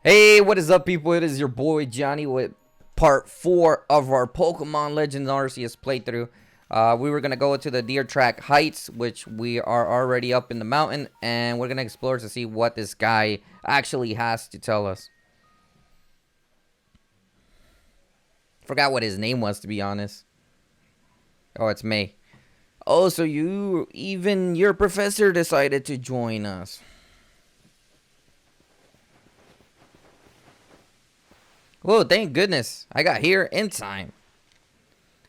Hey, what is up, people? It is your boy Johnny with part 4 of our Pokemon Legends Arceus playthrough. We were going to go to the Deer Track Heights, which we are already up in the mountain, and we're going to explore to see what this guy actually has to tell us. Forgot what his name was, to be honest. Oh, it's May. Oh, so even your professor decided to join us. Whoa, thank goodness. I got here in time.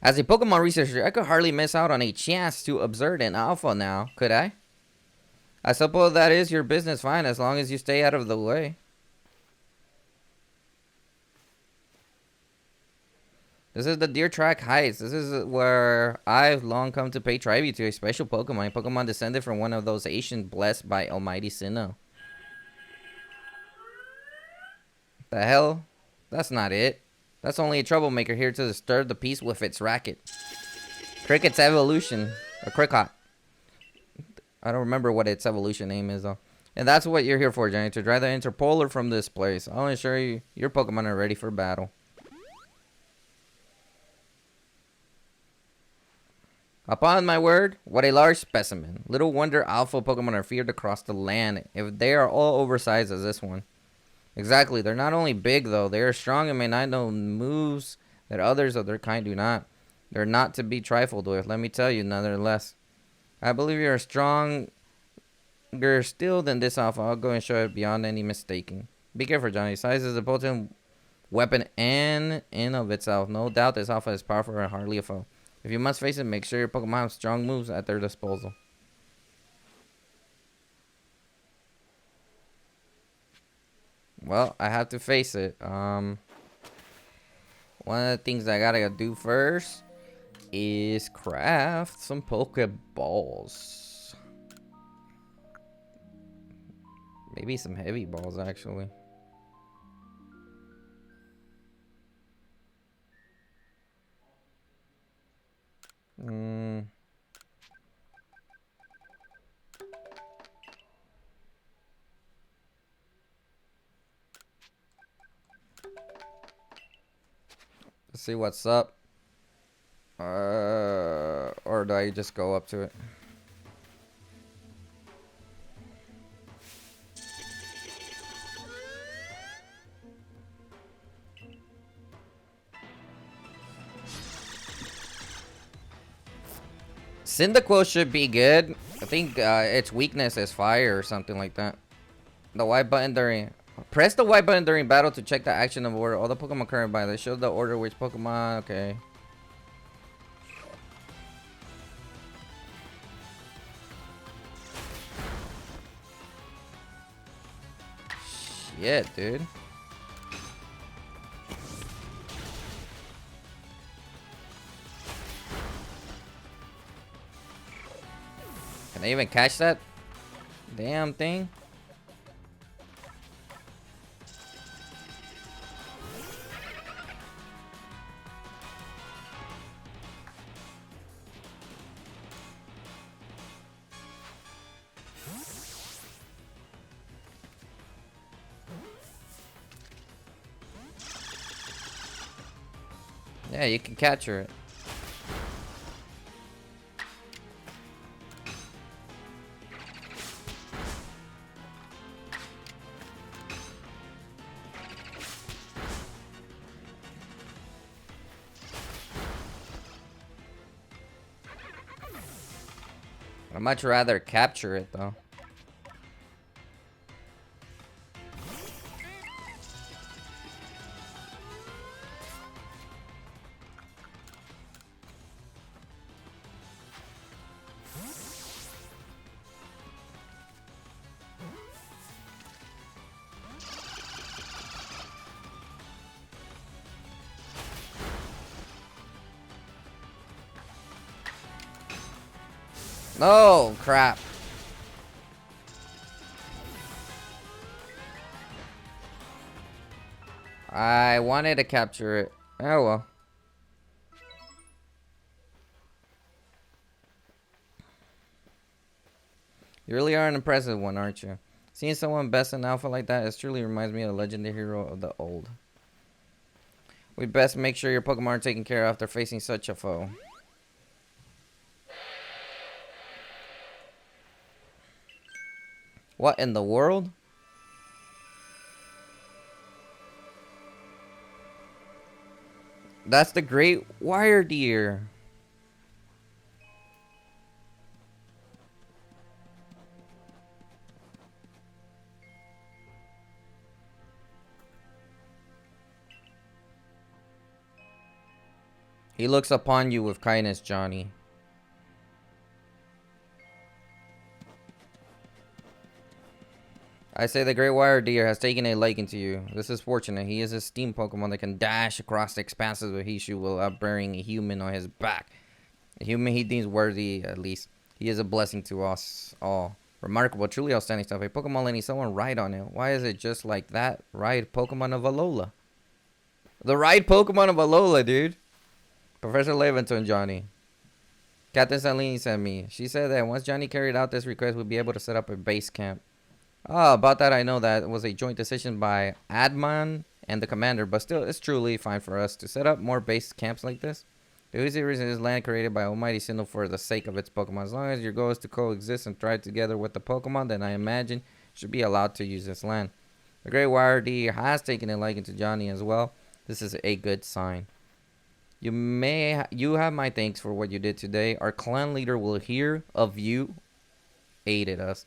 As a Pokemon researcher, I could hardly miss out on a chance to observe an alpha now, could I? I suppose that is your business fine, as long as you stay out of the way. This is the Deer Track Heights. This is where I've long come to pay tribute to a special Pokemon. A Pokemon descended from one of those ancients blessed by Almighty Sinnoh. The hell? That's not it. That's only a troublemaker here to disturb the peace with its racket. Cricket's evolution. Or Cricket. I don't remember what its evolution name is, though. And that's what you're here for, Johnny. To drive the Interpolar from this place. I'll ensure your Pokemon are ready for battle. Upon my word, what a large specimen. Little wonder alpha Pokemon are feared across the land if they are all oversized as this one. Exactly. They're not only big, though. They are strong and may not know moves that others of their kind do not. They're not to be trifled with, let me tell you, nonetheless. I believe you are stronger still than this alpha. I'll go and show it beyond any mistaking. Be careful, Johnny. Size is a potent weapon and in of itself. No doubt this alpha is powerful and hardly a foe. If you must face it, make sure your Pokemon have strong moves at their disposal. Well, I have to face it. One of the things I gotta do first is craft some Pokeballs. Maybe some heavy balls, actually. Let's see what's up. Or do I just go up to it? Cyndaquil should be good. I think its weakness is fire or something like that. The Y button during... Press the Y button during battle to check the action of order. All the Pokemon current by this show the order which Pokemon... Okay. Shit, dude. Can I even catch that damn thing? Yeah, you can capture it. I'd much rather capture it, though. Oh, crap. I wanted to capture it. Oh, well. You really are an impressive one, aren't you? Seeing someone best in alpha like that, it truly reminds me of a legendary hero of the old. We best make sure your Pokemon are taken care of after facing such a foe. What in the world? That's the great wire deer. He looks upon you with kindness, Johnny. I say the great wire deer has taken a liking to you. This is fortunate. He is a steam Pokemon that can dash across the expanses of Hishu without bearing a human on his back. A human he deems worthy, at least. He is a blessing to us all. Remarkable, truly outstanding stuff. A Pokemon letting someone ride on it. Why is it just like that? Ride Pokemon of Alola. The ride Pokemon of Alola, dude. Professor Leventon, Johnny. Captain Salini sent me. She said that once Johnny carried out this request, we'd be able to set up a base camp. Oh, about that I know that it was a joint decision by Adman and the commander, but still, it's truly fine for us to set up more base camps like this. The easy reason is land created by Almighty Sinnoh for the sake of its Pokemon. As long as your goal is to coexist and thrive together with the Pokemon, then I imagine you should be allowed to use this land. The Great Wire Deer has taken a liking to Johnny as well. This is a good sign. You have my thanks for what you did today. Our clan leader will hear of you aided us.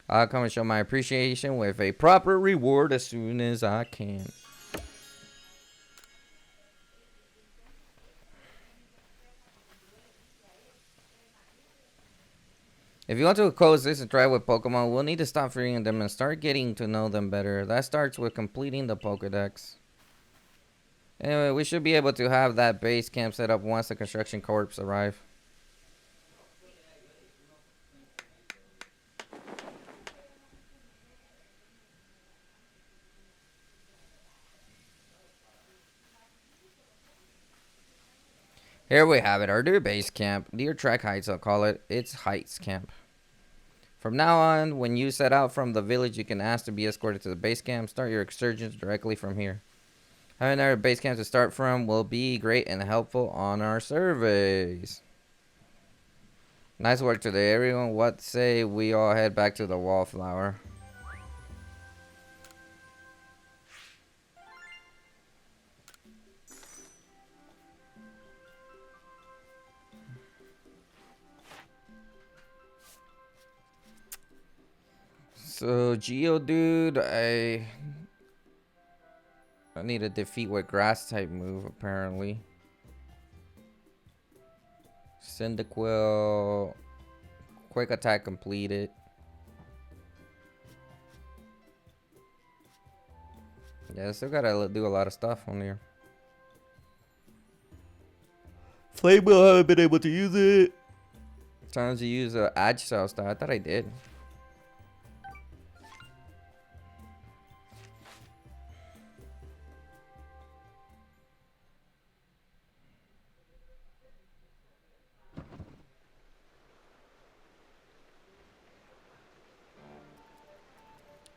I'll come and show my appreciation with a proper reward as soon as I can. If you want to coexist and thrive with Pokemon, we'll need to stop fearing them and start getting to know them better. That starts with completing the Pokedex. Anyway, we should be able to have that base camp set up once the construction corps arrive. Here we have it, our new base camp. Deer Track Heights, I'll call it. It's Heights Camp. From now on, when you set out from the village, you can ask to be escorted to the base camp. Start your excursions directly from here. Having our base camp to start from will be great and helpful on our surveys. Nice work today, everyone. What say we all head back to the Wallflower? So, Geodude, I need to defeat with grass type move, apparently. Cyndaquil, quick attack completed. Yeah, still gotta do a lot of stuff on here. Flame Wheel, haven't been able to use it. Trying to use a Edge Cell style. I thought I did.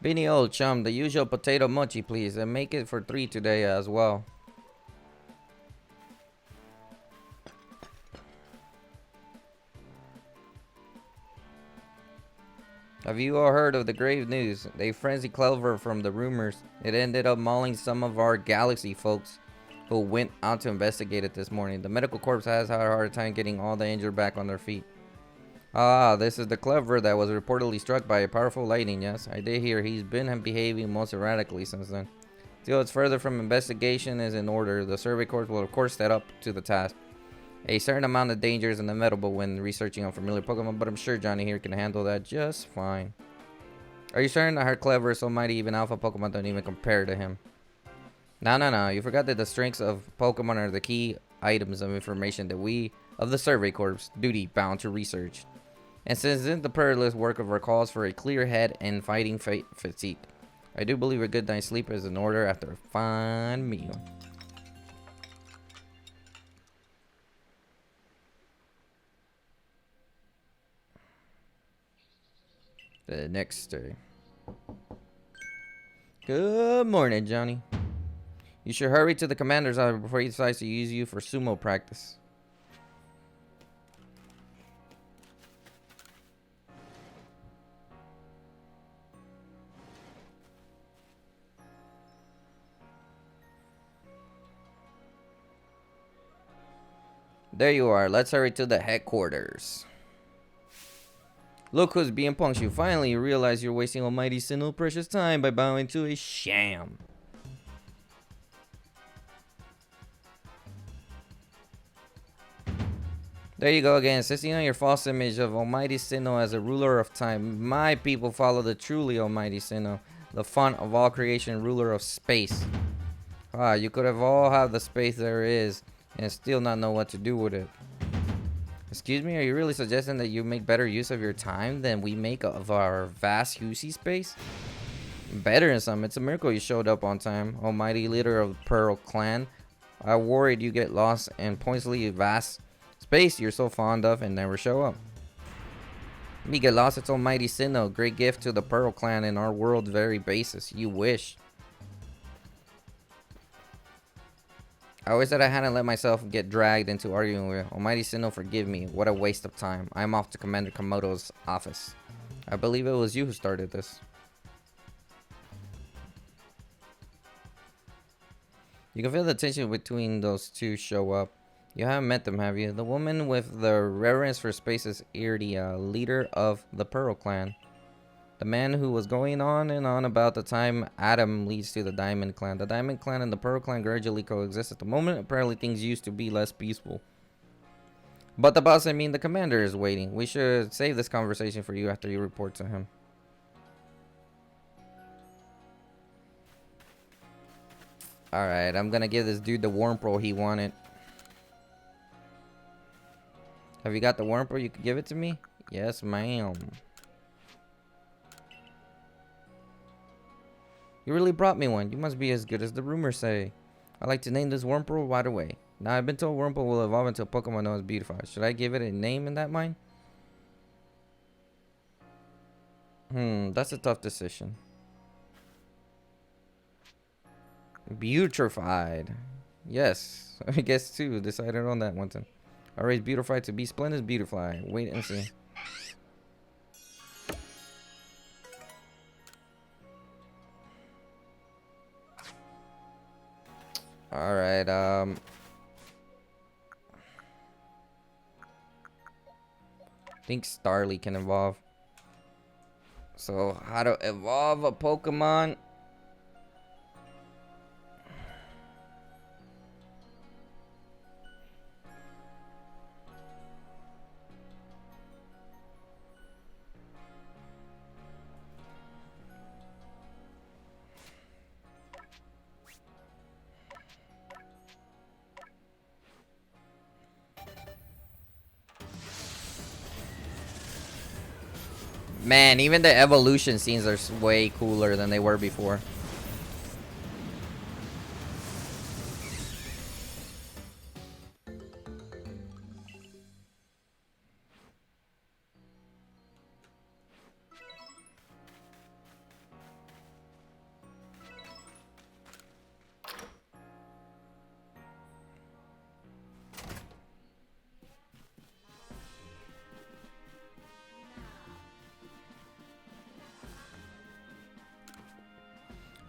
Beanie old chum, the usual potato mochi, please, and make it for 3 today as well. Have you all heard of the grave news? They frenzied Clover from the rumors. It ended up mauling some of our galaxy folks who went out to investigate it this morning. The medical corps has had a hard time getting all the injured back on their feet. Ah, this is the Clever that was reportedly struck by a powerful lightning, yes. I did hear he's been behaving most erratically since then. Till it's further from investigation is in order, the survey corps will of course step up to the task. A certain amount of danger is inevitable when researching unfamiliar Pokemon, but I'm sure Johnny here can handle that just fine. Are you certain that her Clever is so mighty even Alpha Pokemon don't even compare to him? No. You forgot that the strengths of Pokemon are the key items of information that we, of the survey corps, duty bound to research. And since then, the perilous work of our calls for a clear head and fighting fatigue, I do believe a good night's sleep is in order after a fine meal. The next day. Good morning, Johnny. You should hurry to the commander's office before he decides to use you for sumo practice. There you are. Let's hurry to the headquarters. Look who's being punctual. Finally, you realize you're wasting Almighty Sinnoh's precious time by bowing to a sham. There you go again, insisting on your false image of Almighty Sinnoh as a ruler of time. My people follow the truly Almighty Sinnoh, the font of all creation, ruler of space. Ah, you could have all have the space there is and still not know what to do with it. Excuse me, are you really suggesting that you make better use of your time than we make of our vast UC space? Better in some. It's a miracle you showed up on time, almighty leader of the Pearl Clan. I worried you get lost in pointlessly vast space you're so fond of and never show up. Me get lost, it's Almighty Sinnoh, great gift to the Pearl Clan and our world's very basis. You wish. I always said I hadn't let myself get dragged into arguing with Almighty Sinnoh. Forgive me. What a waste of time. I'm off to Commander Komodo's office. I believe it was you who started this. You can feel the tension between those two show up. You haven't met them, have you? The woman with the reverence for space is Irdia, leader of the Pearl Clan. The man who was going on and on about the time Adam leads to the Diamond Clan. The Diamond Clan and the Pearl Clan gradually coexist at the moment. Apparently things used to be less peaceful. But the boss, I mean the commander, is waiting. We should save this conversation for you after you report to him. Alright, I'm gonna give this dude the worm pearl he wanted. Have you got the worm pearl? You could give it to me? Yes, ma'am. You really brought me one. You must be as good as the rumors say. I'd like to name this Wurmple right away. Now, I've been told Wurmple will evolve into a Pokemon known as Beautify. Should I give it a name in that mind? That's a tough decision. Beautified. Yes, I guess too. Decided on that one. I raised Beautified to be Splendid Beautify. Wait and see. Alright, I think Starly can evolve. So, how to evolve a Pokemon? Man, even the evolution scenes are way cooler than they were before.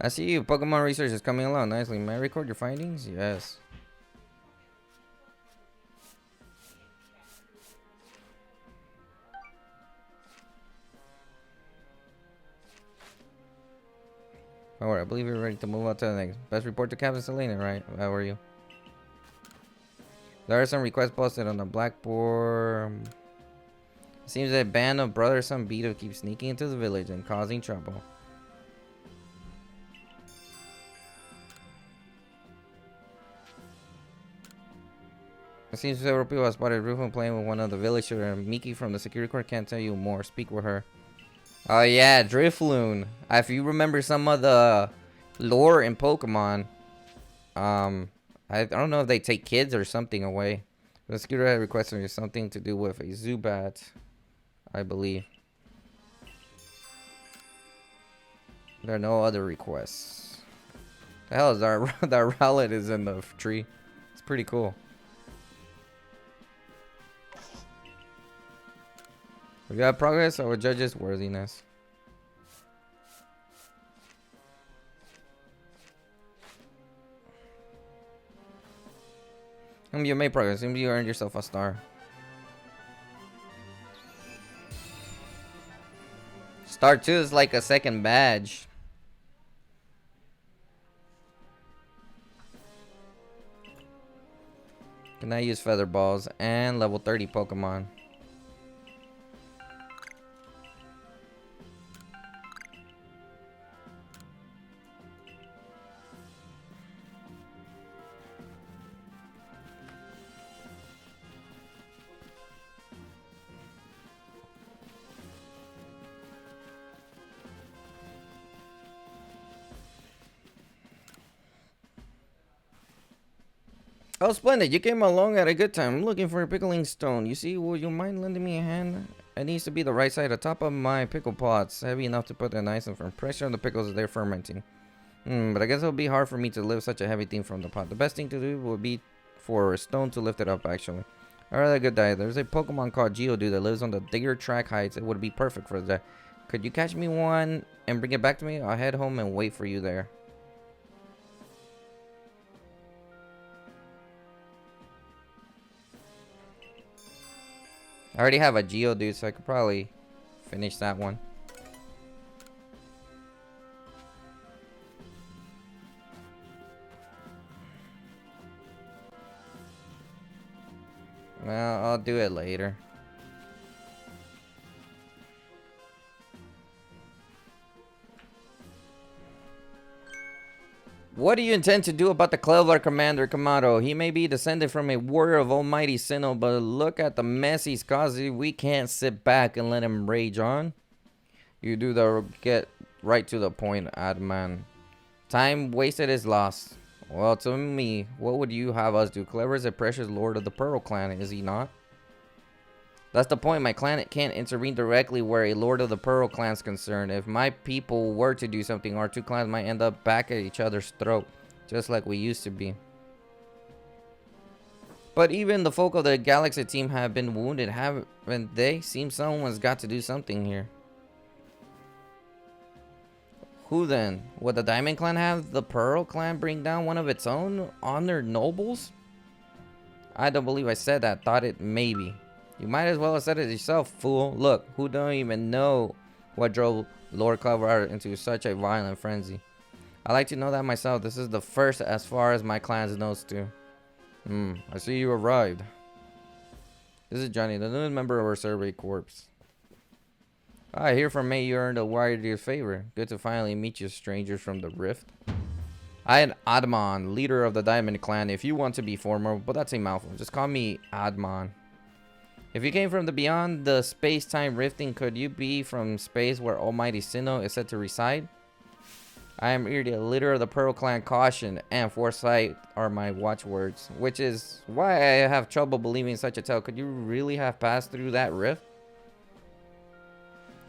I see you. Pokemon research is coming along nicely. May I record your findings? Yes. Alright, I believe you're ready to move on to the next. Best report to Captain Selena, right? How are you? There are some requests posted on the blackboard. It seems that a band of brother-son Beetle keeps sneaking into the village and causing trouble. It seems several people have spotted Drifloon playing with one of the villagers, and Miki from the security court can't tell you more. Speak with her. Oh yeah, Drifloon. If you remember some of the lore in Pokemon, I don't know if they take kids or something away. The security had requested something to do with a Zubat, I believe. There are no other requests. The hell is that? That rowlet is in the tree. It's pretty cool. We got progress. Our judge's worthiness. You made progress. You earned yourself a star. Star 2 is like a second badge. Can I use feather balls and level 30 Pokemon? Oh, splendid. You came along at a good time. I'm looking for a pickling stone. You see, would you mind lending me a hand? It needs to be the right side, the top of my pickle pots. Heavy enough to put in ice and from pressure on the pickles as they're fermenting. But I guess it'll be hard for me to lift such a heavy thing from the pot. The best thing to do would be for a stone to lift it up, actually. Alright, a good day. There's a Pokemon called Geodude that lives on the Digger Track Heights. It would be perfect for that. Could you catch me one and bring it back to me? I'll head home and wait for you there. I already have a Geodude, so I could probably finish that one. Well, I'll do it later. What do you intend to do about the clever Commander Kamado? He may be descended from a warrior of Almighty Sinnoh, but look at the mess he's causing. We can't sit back and let him rage on. You do the get right to the point, Adman. Time wasted is lost. Well, to me, what would you have us do? Clever is a precious lord of the Pearl clan, is he not? That's the point. My clan can't intervene directly where a lord of the Pearl clan is concerned. If my people were to do something, our two clans might end up back at each other's throat, just like we used to be. But even the folk of the Galaxy team have been wounded, haven't they? Seems someone's got to do something here. Who then? Would the Diamond clan have the Pearl clan bring down one of its own honored nobles? I don't believe I said that. Thought it maybe. You might as well have said it yourself, fool. Look, who don't even know what drove Lord Clover into such a violent frenzy. I like to know that myself. This is the first as far as my clan's knows to. I see you arrived. This is Johnny, the newest member of our Survey Corps. I hear from May you earned a warrior's favor. Good to finally meet you, strangers from the Rift. I am Admon, leader of the Diamond Clan, if you want to be formal, but that's a mouthful. Just call me Admon. If you came from the beyond the space-time rifting, could you be from space where Almighty Sinnoh is said to reside? I am here, the leader of the Pearl Clan. Caution and foresight are my watchwords, which is why I have trouble believing such a tale. Could you really have passed through that rift?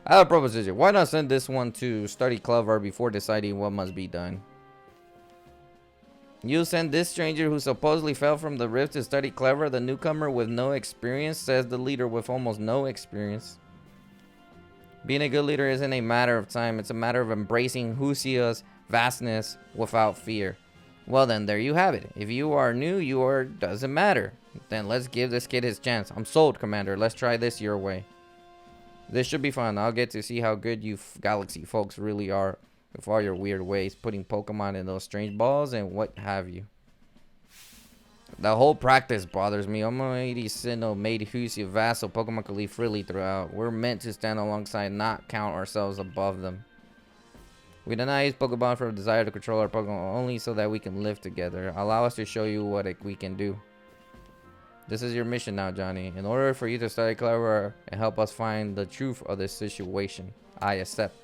I have a proposition. Why not send this one to study Clover before deciding what must be done? You send this stranger who supposedly fell from the rift to study Clever, the newcomer with no experience, says the leader with almost no experience. Being a good leader isn't a matter of time, it's a matter of embracing Husia's vastness without fear. Well then, there you have it. If you are new, doesn't matter. Then let's give this kid his chance. I'm sold, Commander. Let's try this your way. This should be fun. I'll get to see how good you Galaxy folks really are. With all your weird ways, putting Pokemon in those strange balls and what have you. The whole practice bothers me. Almighty Sinnoh made Husia vassal. Pokemon could live freely throughout. We're meant to stand alongside, not count ourselves above them. We do not use Pokemon for a desire to control our Pokemon, only so that we can live together. Allow us to show you what we can do. This is your mission now, Johnny. In order for you to study Clever and help us find the truth of this situation, I accept.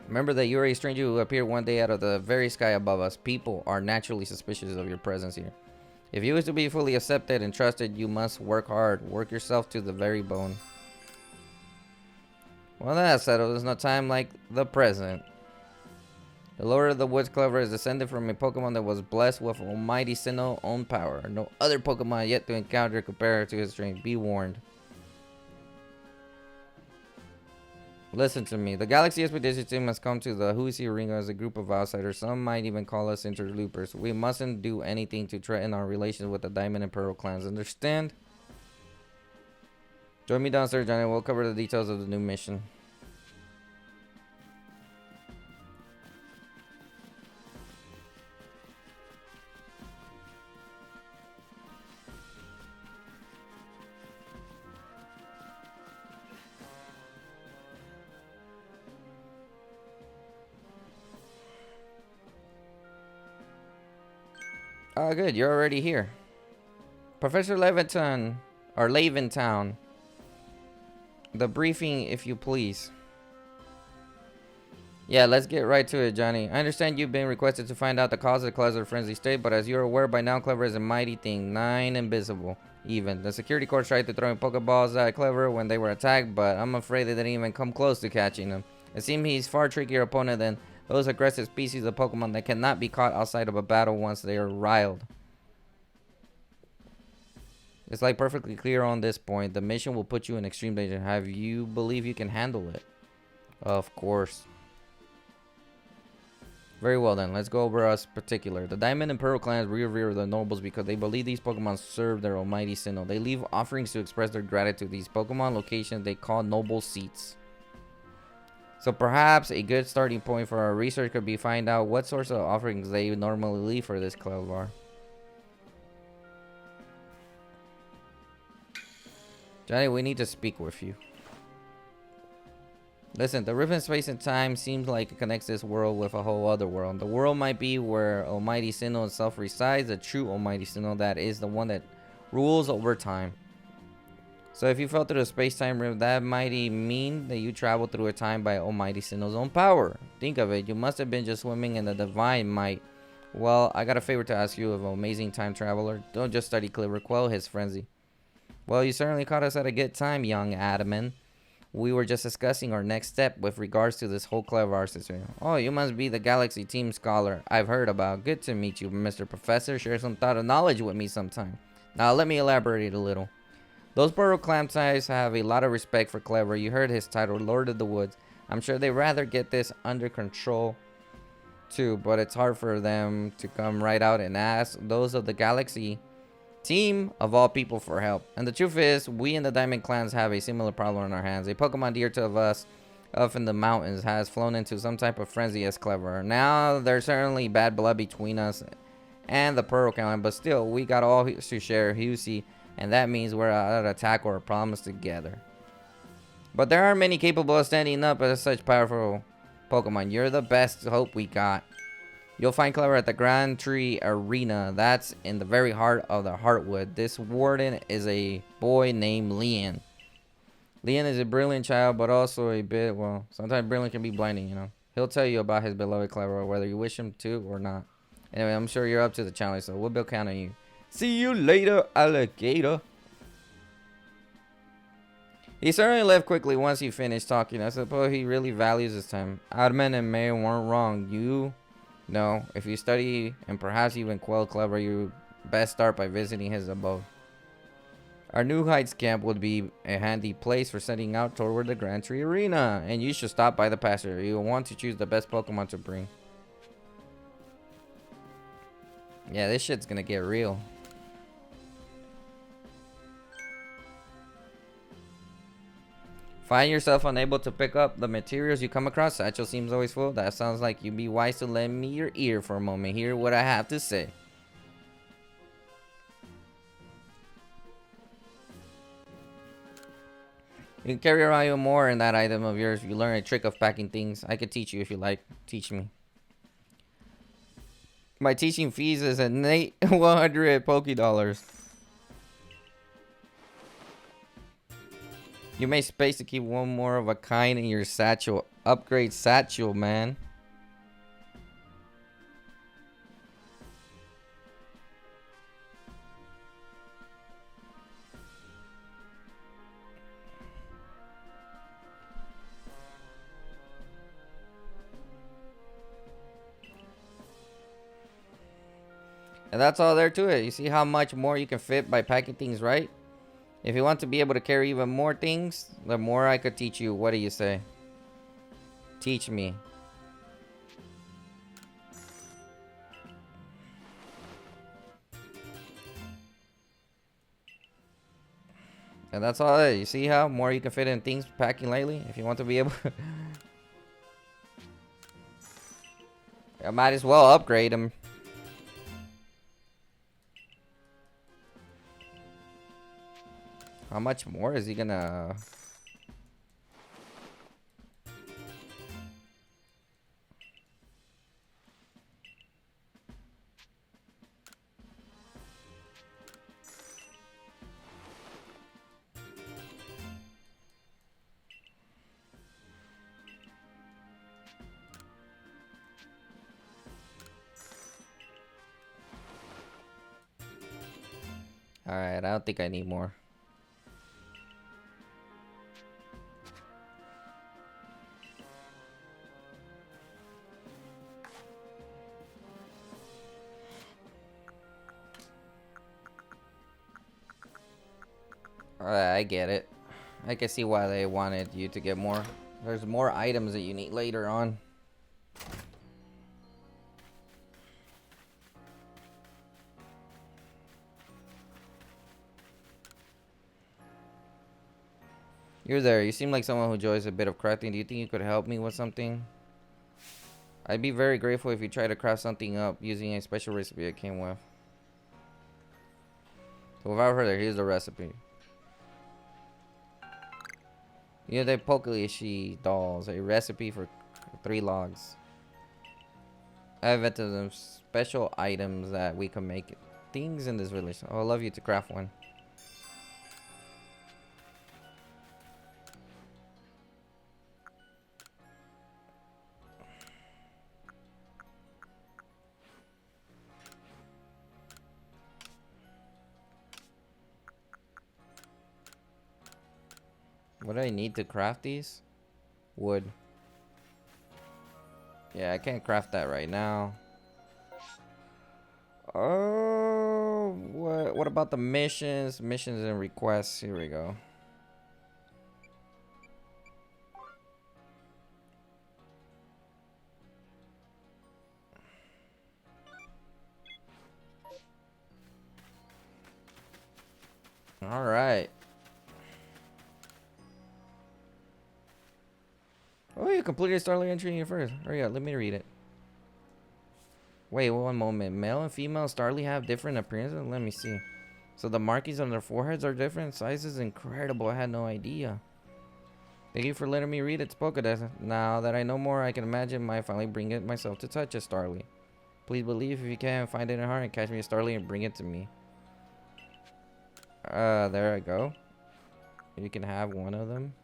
Remember that you're a stranger who appeared one day out of the very sky above us. People are naturally suspicious of your presence here. If you wish to be fully accepted and trusted, you must work hard. Work yourself to the very bone. Well, that's settled. There's no time like the present. The Lord of the Woods Clover is descended from a Pokemon that was blessed with almighty Sinnoh's own power. No other Pokemon yet to encounter compare to his strength. Be warned. Listen to me. The Galaxy Expedition Team has come to the Huisi Arena as a group of outsiders. Some might even call us interlopers. We mustn't do anything to threaten our relations with the Diamond and Pearl clans. Understand? Join me downstairs, Johnny. We'll cover the details of the new mission. Oh, good. You're already here. Professor Levinton, or Laventown. The briefing, if you please. Yeah, let's get right to it, Johnny. I understand you've been requested to find out the cause of the Cloud's frenzy state, but as you're aware by now, Clever is a mighty thing. 9 invisible, even. The security corps tried to throw in Pokeballs at Clever when they were attacked, but I'm afraid they didn't even come close to catching him. It seems he's far trickier opponent than those aggressive species of Pokemon that cannot be caught outside of a battle once they are riled. It's like perfectly clear on this point. The mission will put you in extreme danger. Have you believe you can handle it? Of course. Very well then, let's go over us particular. The Diamond and Pearl clans revere the nobles because they believe these Pokemon serve their almighty Sinnoh. They leave offerings to express their gratitude. These Pokemon locations they call noble seats. So perhaps a good starting point for our research could be find out what sorts of offerings they normally leave for this Cloudvar. Johnny, we need to speak with you. Listen, the rift in space and time seems like it connects this world with a whole other world. The world might be where Almighty Sinnoh itself resides, the true Almighty Sinnoh that is the one that rules over time. So if you fell through the space-time rift, that might mean that you traveled through a time by Almighty Sinnoh's own power. Think of it, you must have been just swimming in the divine might. Well, I got a favor to ask you of an amazing time traveler. Don't just study Clever, quell his frenzy. Well, you certainly caught us at a good time, young Adaman. We were just discussing our next step with regards to this whole Clever situation. Oh, you must be the Galaxy Team Scholar I've heard about. Good to meet you, Mr. Professor. Share some thought of knowledge with me sometime. Now, let me elaborate a little. Those Burrow Clamties have a lot of respect for Clever. You heard his title, Lord of the Woods. I'm sure they'd rather get this under control too, but it's hard for them to come right out and ask those of the Galaxy Team of all people for help. And the truth is, we in the Diamond Clans have a similar problem on our hands. A Pokemon dear to us up in the mountains has flown into some type of frenzy as Clever. Now, there's certainly bad blood between us and the Pearl Clan, but still, we got all to share Husi, and that means we're out of attack or promise together. But there are many capable of standing up as such powerful Pokemon. You're the best hope we got. You'll find Clever at the Grand Tree Arena. That's in the very heart of the Heartwood. This warden is a boy named Leon. Leon is a brilliant child, but also a bit, well, sometimes brilliant can be blinding, you know. He'll tell you about his beloved Clever, whether you wish him to or not. Anyway, I'm sure you're up to the challenge, so we'll build count on you. See you later, alligator. He certainly left quickly once he finished talking. I suppose he really values his time. Admin and May weren't wrong. You know, if you study and perhaps even quell Clever, you best start by visiting his abode. Our New Heights camp would be a handy place for setting out toward the Grand Tree Arena. And you should stop by the pasture. You will want to choose the best Pokemon to bring. Yeah, this shit's gonna get real. Find yourself unable to pick up the materials you come across? Satchel seems always full. That sounds like you'd be wise to lend me your ear for a moment. Hear what I have to say. You can carry around even more in that item of yours. You learn a trick of packing things. I could teach you if you like. Teach me. My teaching fees is at 100 Poké-Dollars. You may space to keep one more of a kind in your satchel. Upgrade satchel, man. And that's all there to it. You see how much more you can fit by packing things right? If you want to be able to carry even more things, the more I could teach you. What do you say? Teach me. And that's all it is. You see how more you can fit in things packing lightly? If you want to be able I might as well upgrade them. How much more is he gonna... Alright, I don't think I need more. Alright, I get it. I can see why they wanted you to get more. There's more items that you need later on. You're there. You seem like someone who enjoys a bit of crafting. Do you think you could help me with something? I'd be very grateful if you try to craft something up using a special recipe I came with. So without further, here's the recipe. You have the Pokelishi dolls, a recipe for 3 logs. I have invented some special items that we can make things in this village. Oh, I'd love you to craft one. What do I need to craft these? Wood. Yeah, I can't craft that right now. Oh, what about the missions? Missions and requests. Here we go. All right. Oh, you completed Starlight entry here first. Hurry up, let me read it. Wait, one moment. Male and female Starly have different appearances? Let me see. So the markings on their foreheads are different sizes? Incredible, I had no idea. Thank you for letting me read its Pokédex. Now that I know more, I can imagine I finally bring it myself to touch a Starly. Please believe if you can, find it in heart and catch me a Starly and bring it to me. There I go. You can have one of them.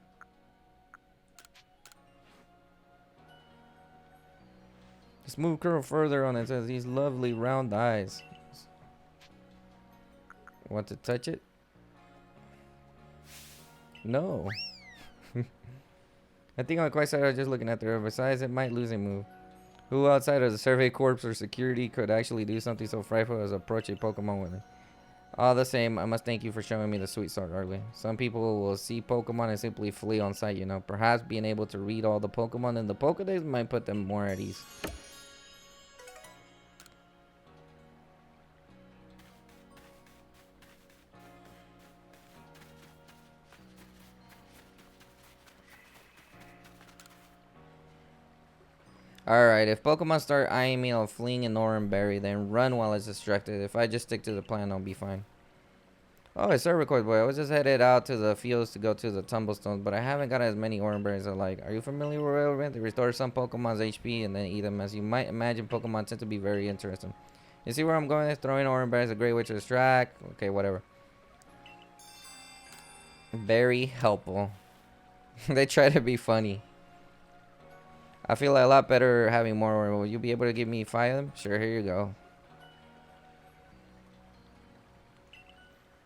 Let's move curl further on it. It says these lovely round eyes. Want to touch it? No. I think I'm quite sad just looking at her. Besides, it might lose a move. Who outside of the survey corps or security could actually do something so frightful as approach a Pokemon with it? All the same, I must thank you for showing me the sweet start early. Some people will see Pokemon and simply flee on sight, you know. Perhaps being able to read all the Pokemon in the Pokédex might put them more at ease. Alright, if Pokemon start eyeing me, I'll fling an Oran Berry, then run while it's distracted. If I just stick to the plan, I'll be fine. Oh, it's Record Boy. I was just headed out to the fields to go to the Tumblestones, but I haven't got as many Oran Berries as I like. Are you familiar with Railroad? They restore some Pokemon's HP and then eat them. As you might imagine, Pokemon tend to be very interesting. You see where I'm going? Throwing Oran Berries is a great way to distract. Okay, whatever. Very helpful. They try to be funny. I feel a lot better having more. Will you be able to give me 5 of them? Sure, here you go.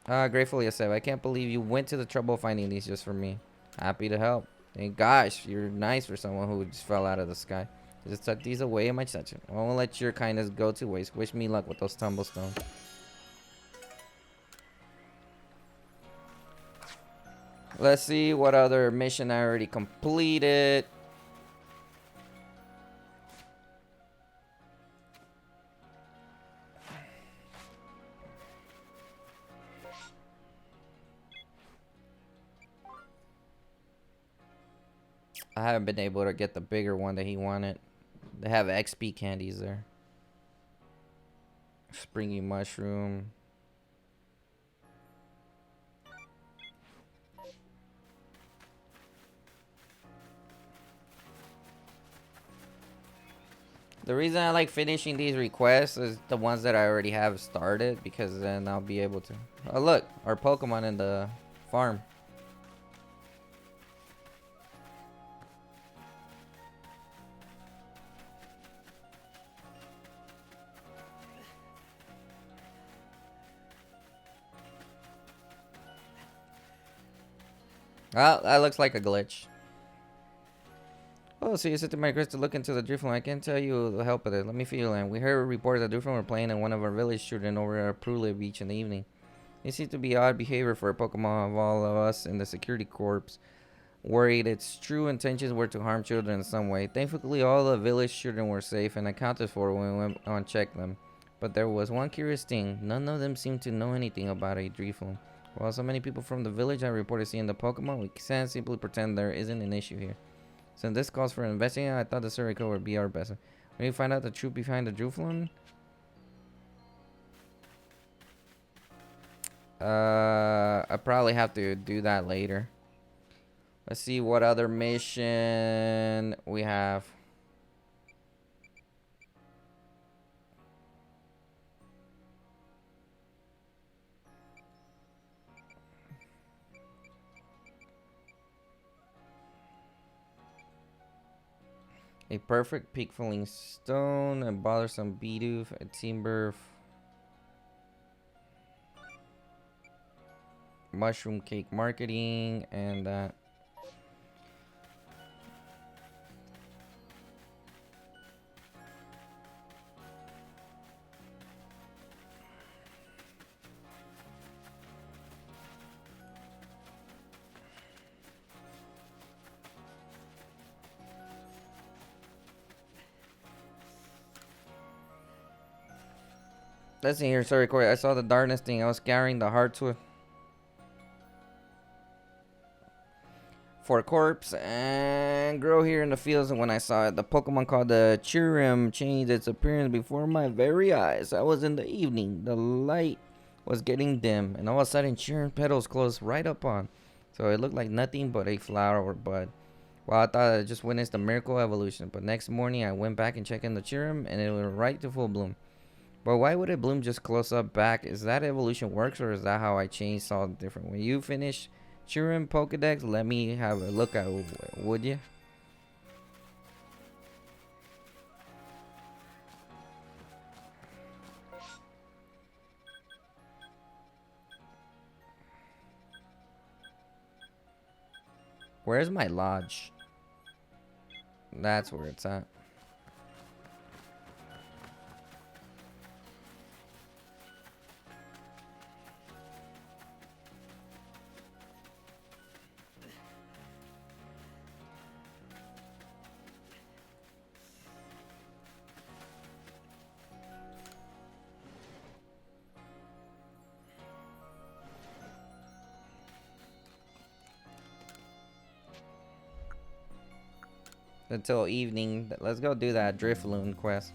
Gratefully accept. I can't believe you went to the trouble of finding these just for me. Happy to help. And gosh, you're nice for someone who just fell out of the sky. Just tuck these away in my section. I won't let your kindness go to waste. Wish me luck with those tumblestones. Let's see what other mission I already completed. I haven't been able to get the bigger one that he wanted. They have XP candies there. Springy mushroom. The reason I like finishing these requests is the ones that I already have started, because then I'll be able to... Oh look, our Pokemon in the farm. Well, that looks like a glitch. Oh, so you said to my request to look into the Drifloon. I can't tell you the help of it. Let me feel it. We heard reports that Drifloon were playing in one of our village children over at Prula Beach in the evening. It seems to be odd behavior for a Pokemon of all of us in the security corps. Worried its true intentions were to harm children in some way. Thankfully, all the village children were safe and accounted for when we went on check them. But there was one curious thing. None of them seemed to know anything about a Drifloon. While so many people from the village have reported seeing the Pokemon, we can't simply pretend there isn't an issue here. Since this calls for investigating, I thought the survey code would be our best. When you find out the truth behind the Drifloon, I probably have to do that later. Let's see what other mission we have. A perfect peak filling stone, a bothersome Bidoof, a timber, mushroom cake marketing, and that. Let's see here. Sorry, Corey. I saw the darkness thing. I was scouring the Heartswood for a corpse and grow here in the fields. And when I saw it, the Pokemon called the Chirim changed its appearance before my very eyes. I was in the evening. The light was getting dim, and all of a sudden, Chirim petals closed right up on. So it looked like nothing but a flower or bud. Well, I thought I just witnessed a miracle evolution. But next morning, I went back and checked in the Chirim, and it went right to full bloom. But why would it bloom just close up back? Is that evolution works, or is that how I changed all different? When you finish Chirim Pokedex, let me have a look at it, would you? Where's my lodge? That's where it's at. Until evening. Let's go do that Drifloon quest.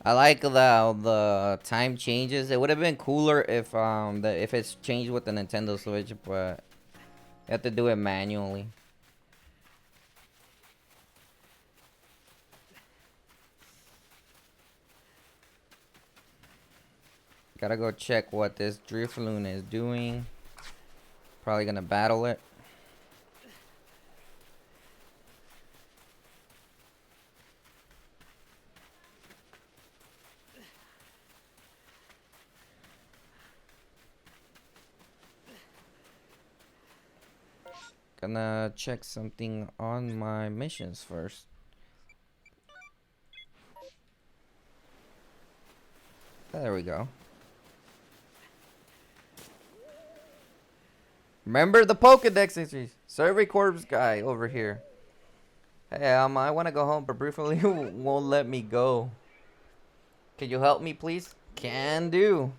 I like the time changes. It would have been cooler if it's changed with the Nintendo Switch, but you have to do it manually. Gotta go check what this Drifloon is doing. Probably gonna battle it. Gonna check something on my missions first. There we go. Remember the Pokedex entries. Survey Corps guy over here. Hey, I want to go home, but briefly won't let me go. Can you help me, please? Can do.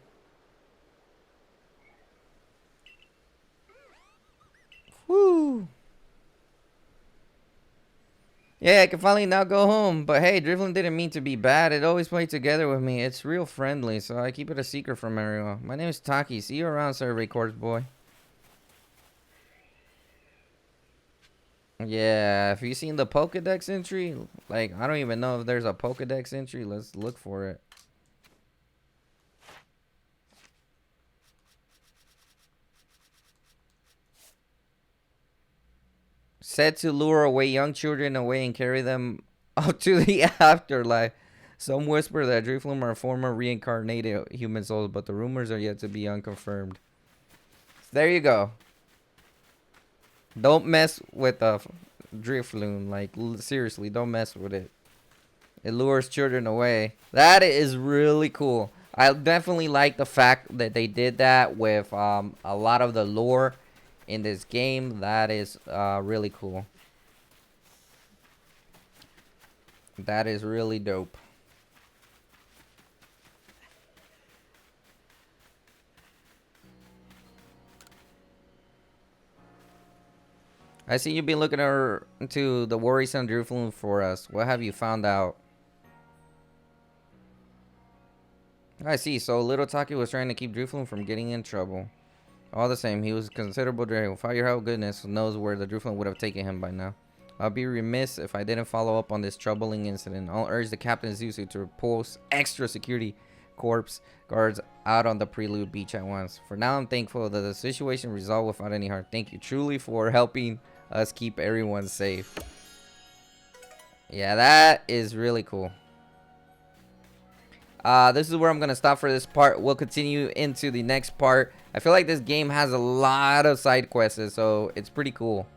Woo. Yeah, I can finally now go home. But hey, Drifloon didn't mean to be bad. It always played together with me. It's real friendly, so I keep it a secret from everyone. My name is Taki. See you around, Survey Corps boy. Yeah, if you seen the Pokedex entry, like, I don't even know if there's a Pokedex entry. Let's look for it. Said to lure away young children away and carry them up to the afterlife. Some whisper that Drifloon are former reincarnated human souls, but the rumors are yet to be unconfirmed. There you go. Don't mess with a Drifloon. Like, seriously, don't mess with it. It lures children away. That is really cool. I definitely like the fact that they did that with a lot of the lore in this game. That is really cool. That is really dope. I see you've been looking into the worrisome Drifloon for us. What have you found out? I see. So little Taki was trying to keep Drifloon from getting in trouble. All the same, he was considerable dragon. Without your help, goodness knows where the Drifloon would have taken him by now. I'll be remiss if I didn't follow up on this troubling incident. I'll urge the Captain Zuzu to post extra security corps guards out on the Prelude Beach at once. For now, I'm thankful that the situation resolved without any harm. Thank you truly for helping us keep everyone safe. Yeah, that is really cool. This is where I'm gonna stop for this part. We'll continue into the next part. I feel like this game has a lot of side quests, so it's pretty cool.